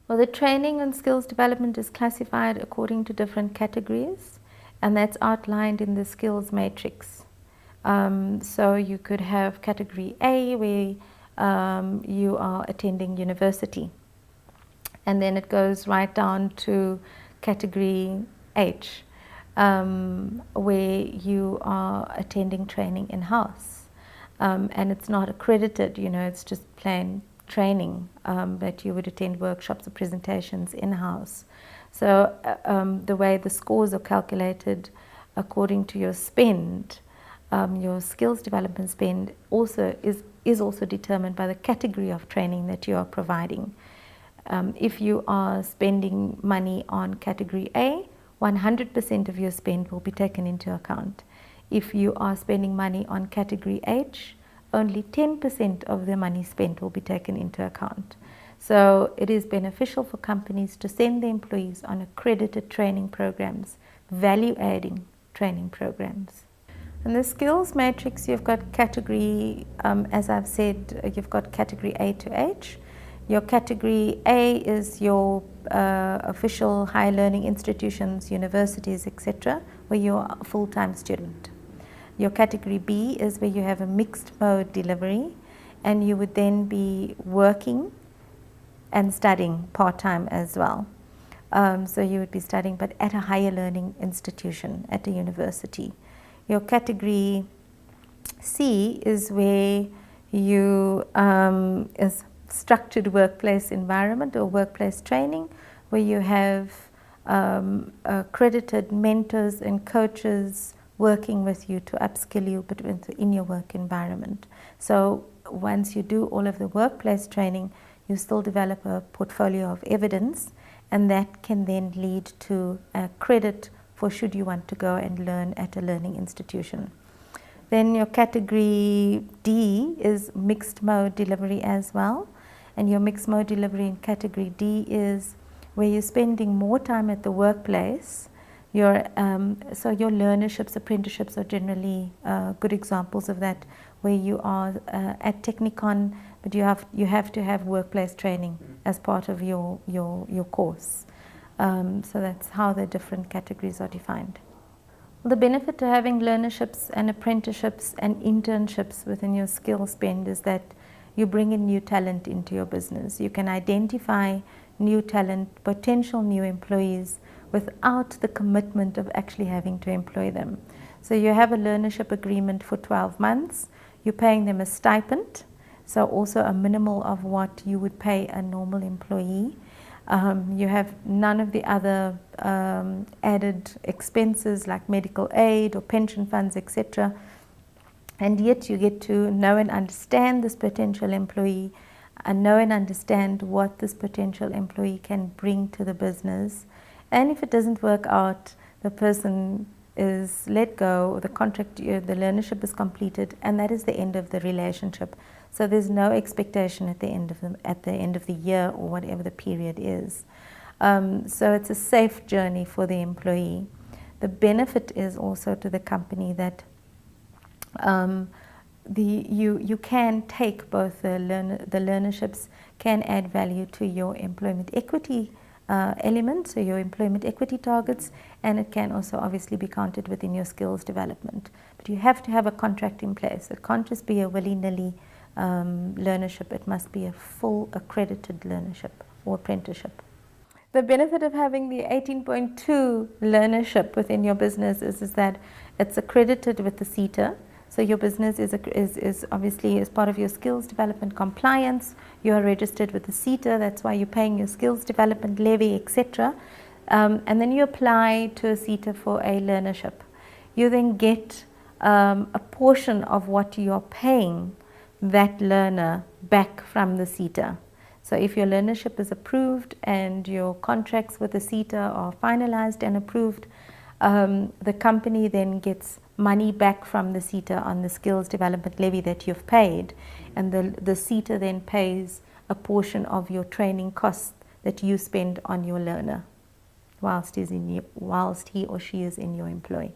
Well, the training and skills development is classified according to different categories, and that's outlined in the skills matrix. So you could have category A, where you are attending university, and then it goes right down to category H, where you are attending training in-house, and it's not accredited, it's just plain training, that you would attend workshops or presentations in-house. So the way the scores are calculated according to your spend, your skills development spend also is also determined by the category of training that you are providing. If you are spending money on category A, 100% of your spend will be taken into account. If you are spending money on category H, only 10% of the money spent will be taken into account. So it is beneficial for companies to send their employees on accredited training programs, value-adding training programs. In the skills matrix, you've got category, as I've said, you've got category A to H. Your category A is your official higher learning institutions, universities, etc., where you're a full-time student. Your category B is where you have a mixed mode delivery, and you would then be working and studying part-time as well. So you would be studying, but at a higher learning institution, at a university. Your category C is where you is structured workplace environment or workplace training, where you have accredited mentors and coaches working with you to upskill you in your work environment. So once you do all of the workplace training, you still develop a portfolio of evidence, and that can then lead to a credit for should you want to go and learn at a learning institution. Then your category D is mixed mode delivery as well, and your mixed mode delivery in category D is where you're spending more time at the workplace. So your learnerships, apprenticeships are generally good examples of that, where you are at Technicon, but you have to have workplace training as part of your course. So that's how the different categories are defined. The benefit to having learnerships and apprenticeships and internships within your skill spend is that you bring in new talent into your business. You can identify new talent, potential new employees, without the commitment of actually having to employ them. So you have a learnership agreement for 12 months, you're paying them a stipend, so also a minimal of what you would pay a normal employee. You have none of the other added expenses like medical aid or pension funds, etc. And yet you get to know and understand this potential employee, and know and understand what this potential employee can bring to the business. And if it doesn't work out, the person is let go, or the contract, the learnership is completed, and that is the end of the relationship. So there's no expectation at the end of the year or whatever the period is. So it's a safe journey for the employee. The benefit is also to the company that you can take both the learnerships can add value to your employment equity element, so your employment equity targets, and it can also obviously be counted within your skills development. But you have to have a contract in place. It can't just be a willy-nilly learnership. It must be a full accredited learnership or apprenticeship. The benefit of having the 18.2 learnership within your business is that it's accredited with the CETA. So your business is obviously as part of your skills development compliance. You are registered with the CETA. That's why you're paying your skills development levy, etc. And then you apply to a CETA for a learnership. You then get a portion of what you're paying that learner back from the CETA. So if your learnership is approved and your contracts with the CETA are finalized and approved, the company then gets money back from the CETA on the skills development levy that you've paid, and the CETA then pays a portion of your training costs that you spend on your learner whilst he or she is in your employ.